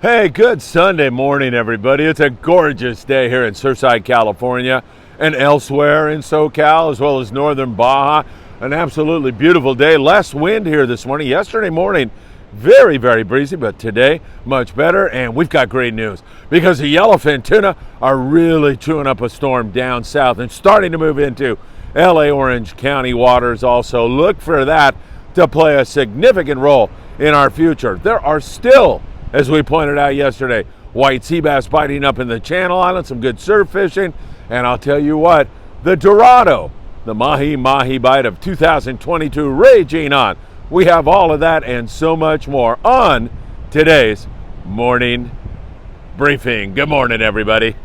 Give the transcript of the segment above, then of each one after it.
Hey, good Sunday morning, everybody. It's a gorgeous day here in Surfside, California, and elsewhere in SoCal, as well as northern Baja. An absolutely beautiful day. Less wind here this morning. Yesterday morning, very, very breezy, but today, much better. And we've got great news because the Yellowfin tuna are really chewing up a storm down south and starting to move into LA Orange County waters also. Look for that to play a significant role in our future. There are still, as we pointed out yesterday, white sea bass biting up in the Channel Islands, some good surf fishing, and I'll tell you what, the Dorado, the mahi-mahi bite of 2022 raging on. We have all of that and so much more on today's morning briefing. Good morning, everybody.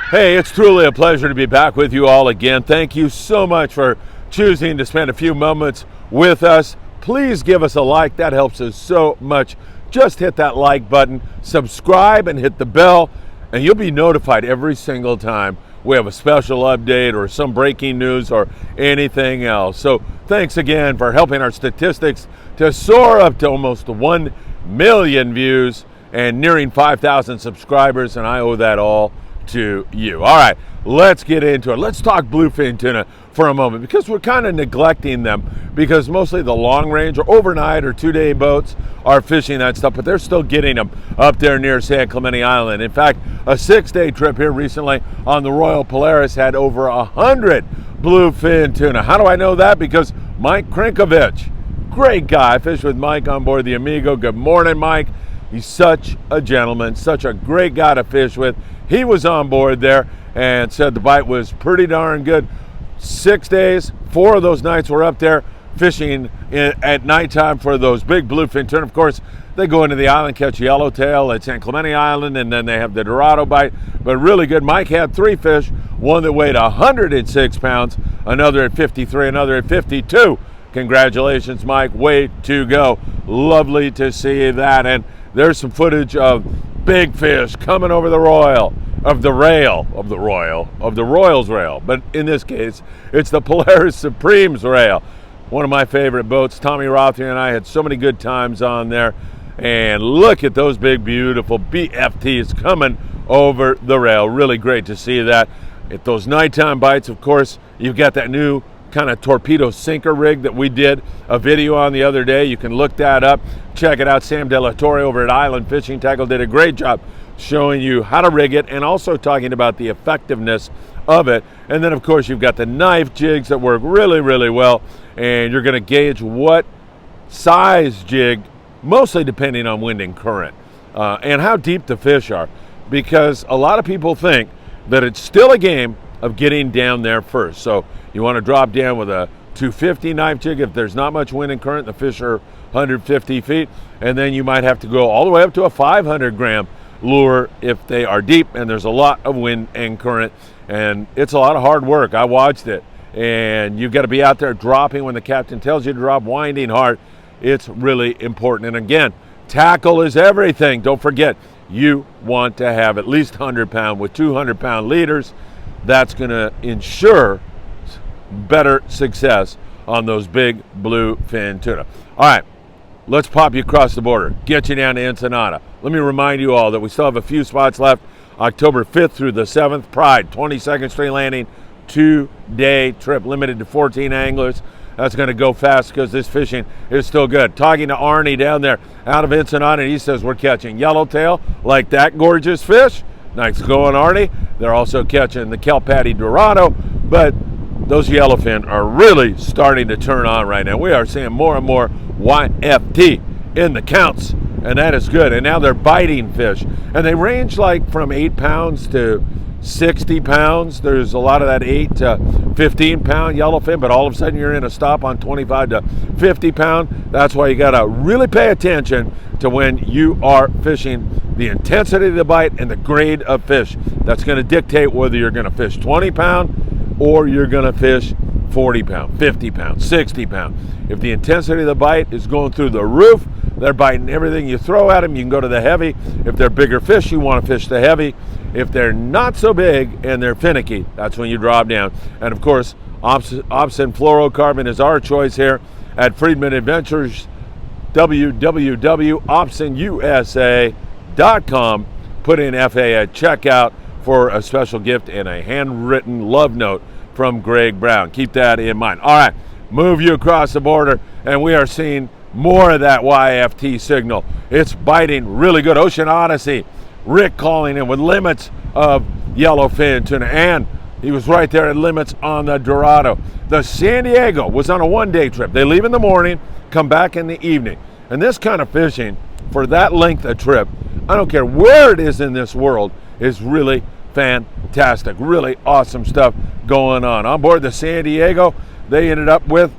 Hey, it's truly a pleasure to be back with you all again. Thank you so much for choosing to spend a few moments with us. Please give us a like. That helps us so much. Just hit that like button, subscribe, and hit the bell, and you'll be notified every single time we have a special update or some breaking news or anything else. So thanks again for helping our statistics to soar up to almost 1 million views and nearing 5,000 subscribers, and I owe that all to you. All right, let's get into it. Let's talk bluefin tuna for a moment because we're kind of neglecting them because mostly the long range or overnight or 2-day boats are fishing that stuff, but they're still getting them up there near San Clemente Island. In fact, a 6-day trip here recently on the Royal Polaris had over 100 bluefin tuna. How do I know that? Because Mike Krinkovich, great guy. I fished with Mike on board the Amigo. Good morning, Mike. He's such a gentleman, such a great guy to fish with. He was on board there and said the bite was pretty darn good. 6 days, 4 of those nights were up there fishing at nighttime for those big bluefin tuna. Of course, they go into the island, catch yellowtail at San Clemente Island, and then they have the Dorado bite, but really good. Mike had 3 fish, one that weighed 106 pounds, another at 53, another at 52. Congratulations, Mike, way to go. Lovely to see that, and there's some footage of big fish coming over the Royals rail, but in this case, it's the Polaris Supreme's rail. One of my favorite boats. Tommy Rothie and I had so many good times on there, and look at those big, beautiful BFTs coming over the rail. Really great to see that. At those nighttime bites, of course, you've got that new kind of torpedo sinker rig that we did a video on the other day. You can look that up, check it out. Sam De La Torre over at Island Fishing Tackle did a great job showing you how to rig it and also talking about the effectiveness of it. And then of course you've got the knife jigs that work really, really well, and you're going to gauge what size jig, mostly depending on wind and current, and how deep the fish are, because a lot of people think that it's still a game of getting down there first. So you want to drop down with a 250 knife jig if there's not much wind and current, the fish are 150 feet, and then you might have to go all the way up to a 500 gram lure if they are deep and there's a lot of wind and current, and it's a lot of hard work. I watched it, and you've got to be out there dropping when the captain tells you to drop, winding hard. It's really important. And again, tackle is everything. Don't forget, you want to have at least 100 pound with 200 pound leaders. That's going to ensure better success on those big bluefin tuna. All right, let's pop you across the border, get you down to Ensenada. Let me remind you all that we still have a few spots left. October 5th through the 7th, Pride, 22nd Street Landing, 2-day trip, limited to 14 anglers. That's going to go fast because this fishing is still good. Talking to Arnie down there out of Ensenada, and he says we're catching yellowtail like that gorgeous fish. Nice going, Arnie. They're also catching the kelp patty Dorado, but those yellowfin are really starting to turn on right now. We are seeing more and more YFT in the counts, and that is good. And now they're biting fish, and they range like from 8 pounds to 60 pounds. There's a lot of that 8 to 15 pound yellowfin, but all of a sudden you're in a stop on 25 to 50 pound. That's why you got to really pay attention to when you are fishing, the intensity of the bite and the grade of fish. That's going to dictate whether you're going to fish 20 pound or you're going to fish 40 pound, 50 pound, 60 pound. If the intensity of the bite is going through the roof, they're biting everything you throw at them. You can go to the heavy. If they're bigger fish, you want to fish the heavy. If they're not so big and they're finicky, that's when you drop down. And of course, Opsin fluorocarbon is our choice here at Friedman Adventures, www.opsinusa.com. Put in FA at checkout for a special gift and a handwritten love note from Greg Brown. Keep that in mind. All right, move you across the border, and we are seeing more of that YFT signal. It's biting really good. Ocean Odyssey, Rick calling in with limits of yellowfin tuna, and he was right there at limits on the Dorado. The San Diego was on a one-day trip. They leave in the morning, come back in the evening. And this kind of fishing for that length of trip, I don't care where it is in this world, is really fantastic. Really awesome stuff going on. On board the San Diego, they ended up with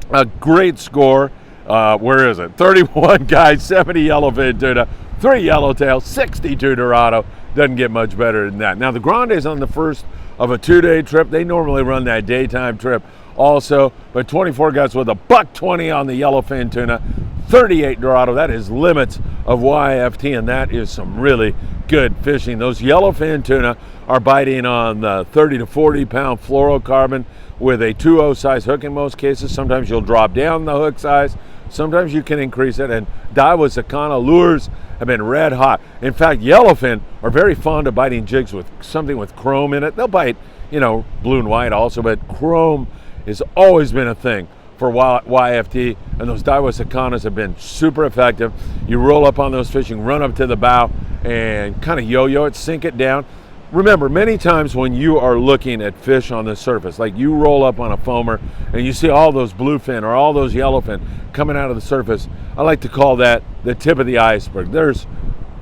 a great score. Where is it? 31 guys, 70 yellowfin tuna, 3 yellowtail, 62 Dorado. Doesn't get much better than that. Now, the Grande is on the first of a 2-day trip. They normally run that daytime trip also, but 24 guys with $120 on the yellowfin tuna, 38 Dorado. That is limits of YFT, and that is some really good fishing. Those yellowfin tuna are biting on the 30 to 40 pound fluorocarbon with a 2.0 size hook in most cases. Sometimes you'll drop down the hook size. Sometimes you can increase it, and Daiwa Sakana lures have been red hot. In fact, yellowfin are very fond of biting jigs with something with chrome in it. They'll bite, blue and white also, but chrome has always been a thing for YFT, and those Daiwa Sakanas have been super effective. You roll up on those fish, you run up to the bow and kind of yo-yo it, sink it down. Remember, many times when you are looking at fish on the surface, like you roll up on a foamer and you see all those bluefin or all those yellowfin coming out of the surface, I like to call that the tip of the iceberg. There's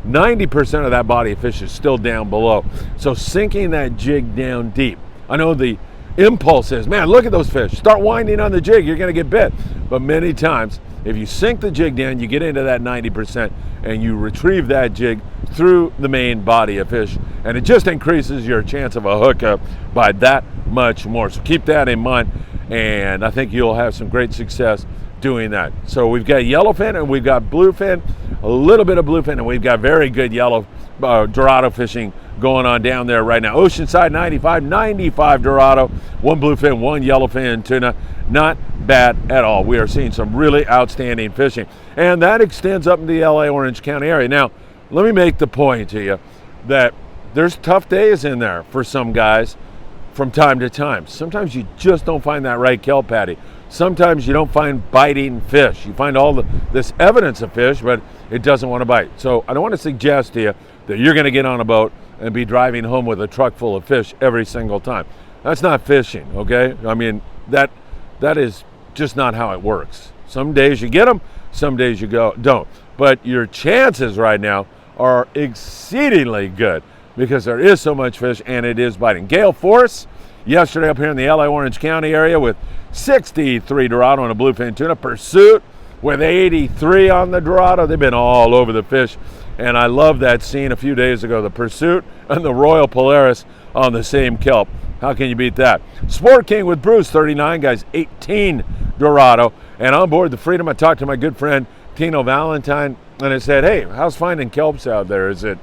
90% of that body of fish is still down below. So sinking that jig down deep, I know the impulse is, man, look at those fish. Start winding on the jig, you're going to get bit. But many times, if you sink the jig down, you get into that 90% and you retrieve that jig through the main body of fish, and it just increases your chance of a hookup by that much more. So keep that in mind, and I think you'll have some great success doing that. So we've got yellowfin and we've got bluefin, a little bit of bluefin, and we've got very good yellow Dorado fishing going on down there right now. Oceanside 95 Dorado, 1 bluefin, 1 yellowfin tuna. Not bad at all. We are seeing some really outstanding fishing, and that extends up into the LA Orange County area. Now, let me make the point to you that there's tough days in there for some guys from time to time. Sometimes you just don't find that right kelp patty. Sometimes you don't find biting fish. You find all this evidence of fish, but it doesn't want to bite. So I don't want to suggest to you that you're going to get on a boat and be driving home with a truck full of fish every single time. That's not fishing, okay? I mean, that is just not how it works. Some days you get them, some days you don't. But your chances right now are exceedingly good because there is so much fish and it is biting. Gale force yesterday up here in the LA Orange County area with 63 Dorado and a bluefin tuna. Pursuit with 83 on the Dorado. They've been all over the fish, and I love that scene a few days ago, the Pursuit and the Royal Polaris on the same kelp. How can you beat that? Sport King with Bruce, 39 guys, 18 Dorado. And on board the Freedom, I talked to my good friend Tino Valentine, and I said, hey, how's finding kelps out there? Is it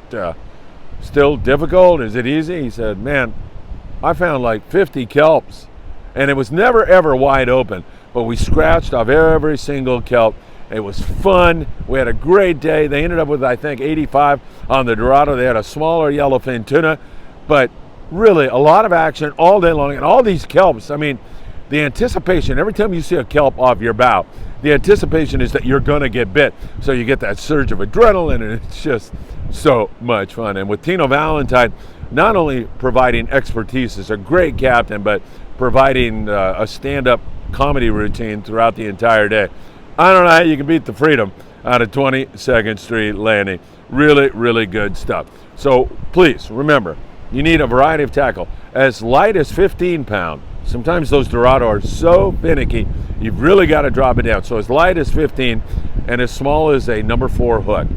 still difficult? Is it easy? He said, man, I found like 50 kelps, and it was never ever wide open, but we scratched off every single kelp. It was fun. We had a great day. They ended up with, I think, 85 on the Dorado. They had a smaller yellowfin tuna, but really a lot of action all day long. And all these kelps, I mean, the anticipation, every time you see a kelp off your bow, the anticipation is that you're going to get bit. So you get that surge of adrenaline, and it's just so much fun. And with Tino Valentine, not only providing expertise as a great captain, but providing a stand-up comedy routine throughout the entire day. I don't know how you can beat the Freedom out of 22nd Street Landing. Really, really good stuff. So please remember, you need a variety of tackle as light as 15 pound. Sometimes those Dorado are so finicky, you've really got to drop it down. So as light as 15 and as small as a number 4 hook.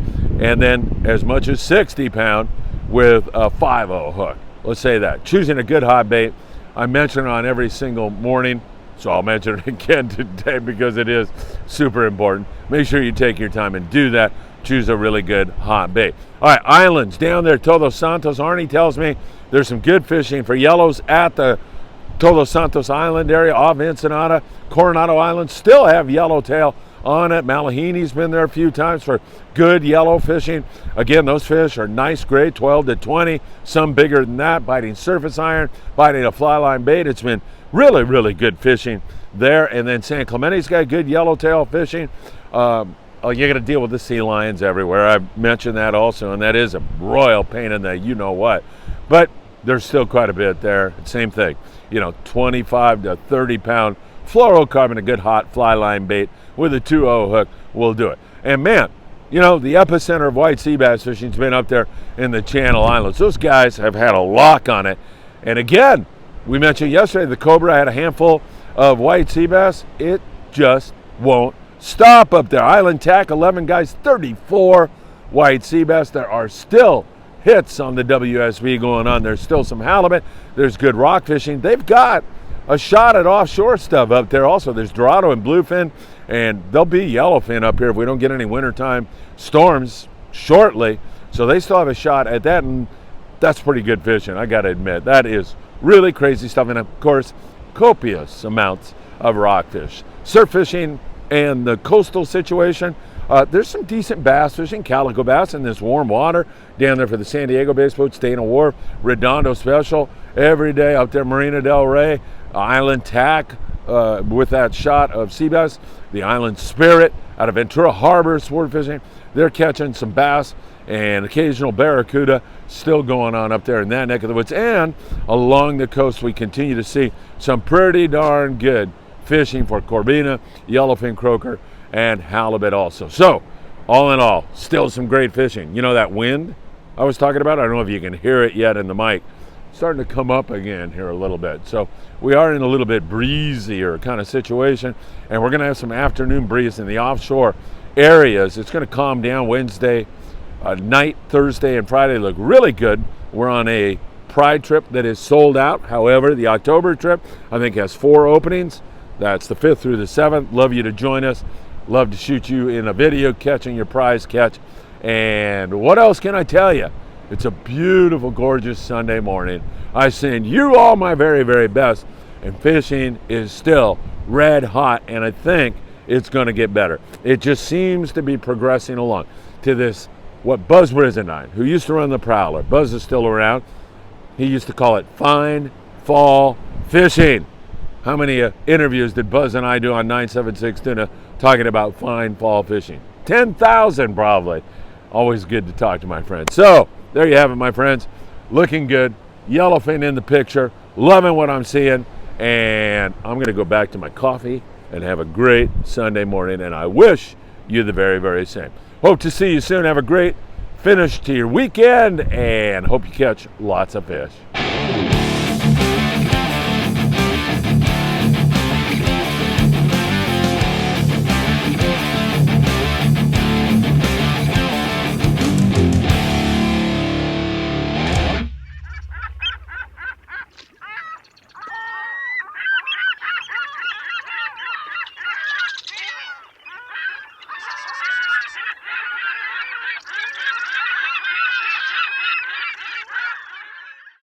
And then as much as 60 pound with a 5.0 hook. Let's say that. Choosing a good hot bait. I mention on every single morning So I'll mention it again today because it is super important. Make sure you take your time and do that. Choose a really good hot bait. All right, islands down there, Todos Santos. Arnie tells me there's some good fishing for yellows at the Todos Santos Island area off Ensenada. Coronado Island still have yellowtail on it. Malahini's been there a few times for good yellow fishing. Again, those fish are nice grade, 12 to 20, some bigger than that, biting surface iron, biting a fly line bait. It's been really, really good fishing there. And then San Clemente's got good yellowtail fishing. You're going to deal with the sea lions everywhere. I've mentioned that also, and that is a royal pain in the you-know-what. But there's still quite a bit there. Same thing, 25 to 30-pound fluorocarbon, a good hot fly line bait with a 2-0 hook will do it. And man, the epicenter of white sea bass fishing's been up there in the Channel Islands. Those guys have had a lock on it. And again, we mentioned yesterday the Cobra had a handful of white sea bass. It just won't stop up there. Island Tack, 11 guys, 34 white sea bass. There are still hits on the WSB going on. There's still some halibut. There's good rock fishing. They've got a shot at offshore stuff up there also. There's Dorado and Bluefin, and there'll be Yellowfin up here if we don't get any wintertime storms shortly. So they still have a shot at that, and that's pretty good fishing, I got to admit. That is really crazy stuff, and of course, copious amounts of rockfish. Surf fishing and the coastal situation, there's some decent bass fishing, calico bass in this warm water down there for the San Diego-based boats, Dana Wharf, Redondo Special, every day out there, Marina del Rey, Island Tack with that shot of sea bass, the Island Spirit out of Ventura Harbor, sport fishing. They're catching some bass and occasional barracuda still going on up there in that neck of the woods. And along the coast, we continue to see some pretty darn good fishing for corbina, yellowfin, croaker, and halibut also. So, all in all, still some great fishing. That wind I was talking about, I don't know if you can hear it yet in the mic, starting to come up again here a little bit. So we are in a little bit breezier kind of situation, and we're going to have some afternoon breeze in the offshore areas. It's going to calm down Wednesday night, Thursday, and Friday look really good. We're on a Pride trip that is sold out. However, the October trip, I think, has 4 openings. That's the 5th through the 7th. Love you to join us. Love to shoot you in a video catching your prize catch. And what else can I tell you? It's a beautiful, gorgeous Sunday morning. I send you all my very, very best. And fishing is still red hot, and I think it's going to get better. It just seems to be progressing along to this, what Buzz Brizendine, who used to run the Prowler, Buzz is still around, he used to call it fine fall fishing. How many interviews did Buzz and I do on 976 Tuna talking about fine fall fishing? 10,000 probably. Always good to talk to my friends. So, there you have it, my friends. Looking good. Yellowfin in the picture. Loving what I'm seeing. And I'm going to go back to my coffee and have a great Sunday morning. And I wish you the very, very same. Hope to see you soon. Have a great finish to your weekend. And hope you catch lots of fish.